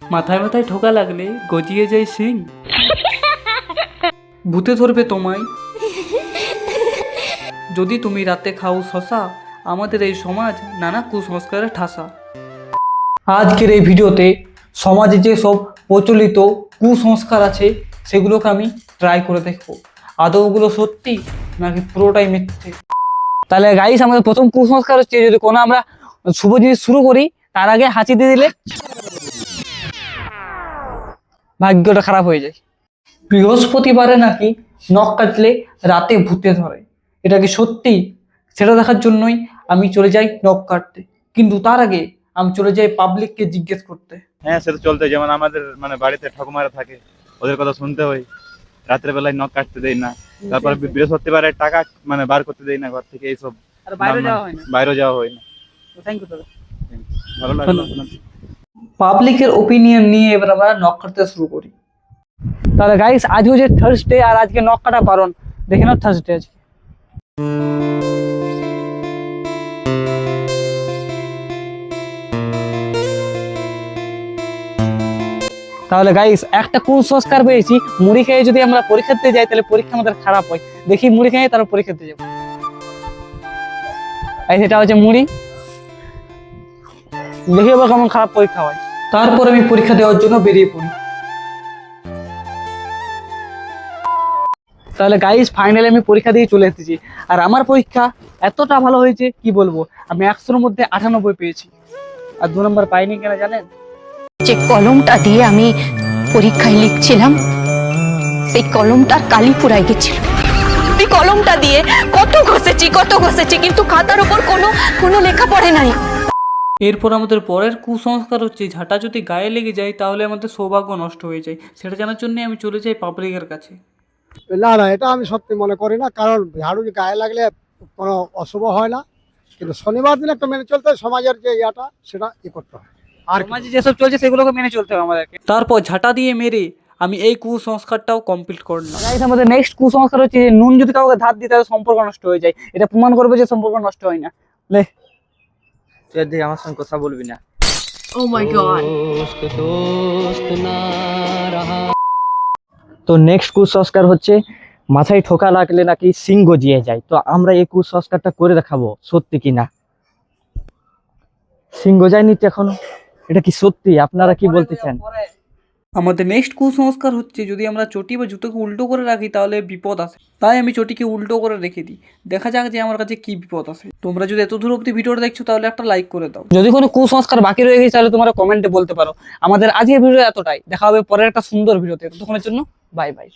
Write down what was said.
মাথায় মাথায় ঠোকা লাগলে গজিয়ে যায় সিং। ভূতে ধরবে তোমায় যদি তুমি রাতে খাও শশা। আমাদের এই সমাজ নানা কুসংস্কারে ঠাসা। আজকের এই ভিডিওতে সমাজে যে সব প্রচলিত কুসংস্কার আছে সেগুলোকে আমি ট্রাই করে দেখবো আদৌ ওগুলো সত্যি নাকি পুরোটাই মিথ্যে। তাহলে গাইস, আমাদের প্রথম কুসংস্কার হচ্ছে যদি কোনো আমরা শুভ জিনিস শুরু করি তার আগে হাঁচি দিয়ে দিলে ভাগ্যটা খারাপ হয়ে যায়। বৃহস্পতিবারে নাকি নখ কাটলে রাতে ভূতে ধরে, এটা কি সত্যি? সেটা দেখার জন্যই আমি চলে যাই নখ কাটতে, কিন্তু তার আগে আমি চলে যাই পাবলিককে জিজ্ঞেস করতে। হ্যাঁ, সেটা চলতে, যেমন আমাদের বাড়িতে ঠাকুমারা থাকে, ওদের কথা শুনতে হয়। রাতের বেলায় নখ কাটতে দেয় না, তারপর বৃহস্পতিবারে টাকা বার করতে দেয় না ঘর থেকে, এইসব বাইরে যাওয়া হয় না। ভালো লাগলো। পাবলিকের ওপিনিয়ন নিয়ে এবার আমরা নখ কাটতে শুরু করি। তাহলে গাইস, আজও যে থার্সডে আর আজকে নখ কাটা বারণ, দেখে নাও থার্সডে আজকে। তাহলে গাইস, একটা কুসংস্কার পেয়েছি, মুড়ি খেয়ে যদি আমরা পরীক্ষা দিতে যাই তাহলে পরীক্ষা আমাদের খারাপ হয়। দেখি মুড়ি খেয়ে তারপর পরীক্ষা দিতে যাবো। সেটা হচ্ছে মুড়ি, দেখি আবার কেমন খারাপ পরীক্ষা হয়। তারপর আমি পরীক্ষা দেওয়ার জন্য বেরিয়ে পড়ি। তাহলে গাইস, ফাইনালি আমি পরীক্ষা দিয়ে চলে এসেছি, আর আমার পরীক্ষা এতটা ভালো হয়েছে কি বলবো। আমি 100-র মধ্যে 98 পেয়েছি, আর 2 নম্বর পাইনি কেন জানেন? যে কলমটা দিয়ে আমি পরীক্ষায় লিখছিলাম সেই কলমটার কালি পুরাই গেছিল। এই কলমটা দিয়ে কত ঘষেছি কিন্তু খাতার উপর কোনো লেখা পড়ে নাই। এরপর আমাদের পরের কুসংস্কার হচ্ছে ঝাঁটা যদি গায়ে লেগে যায় তাহলে আমাদের সৌভাগ্য নষ্ট হয়ে যায়। সেটা জানার জন্য আমি চলে যাই পাবলিকের কাছে। না, এটা আমি সত্যি মনে করি না, কারণ ঝাড়ু গায়ে লাগলে কোনো অশুভ হয় না, কিন্তু শনিবার দিন একটা মেনে চলতে হয়, সমাজের যে ইয়াটা সেটা করতে হয়। আর সমাজে যেসব চলছে সেগুলোকে মেনে চলতে হবে আমাদেরকে। তারপর ঝাঁটা দিয়ে মেরে আমি এই কুসংস্কারটাও কমপ্লিট করলাম। গাইস, আমাদের নেক্সট কুসংস্কার হচ্ছে নুন যদি কাউকে ধার দিতে তাহলে সম্পর্ক নষ্ট হয়ে যায়। এটা প্রমাণ করবে যে সম্পর্ক নষ্ট হয় না। লে তুই আমার সঙ্গে কথা বলবি না। ও মাই গড। তো নেক্সট কুসংস্কার হচ্ছে মাথায় ঠোকা লাগলে নাকি সিং গজিয়ে যায়। তো আমরা এই কুসংস্কারটা করে দেখাবো সত্যি কিনা। সিং গজায়নি তো এখনো, এটা কি সত্যি? আপনারা কি বলতে চান? আমাদের নেক্সট কুসংস্কার হচ্ছে যদি আমরা চটি বা জুতোকে উল্টো করে রাখি তাহলে বিপদ আসে। তাই আমি চটিকে উল্টো করে রেখে দিই, দেখা যাক যে আমার কাছে কি বিপদ আসে। তোমরা যদি এত দূর অব্দি ভিডিওটা দেখছো তাহলে একটা লাইক করে দাও। যদি কোনো কুসংস্কার বাকি রয়ে গেছে তাহলে তোমরা কমেন্টে বলতে পারো। আমাদের আজকের ভিডিও এতটাই, দেখা হবে পরের একটা সুন্দর ভিডিওতে। ততক্ষণের জন্য বাই বাই।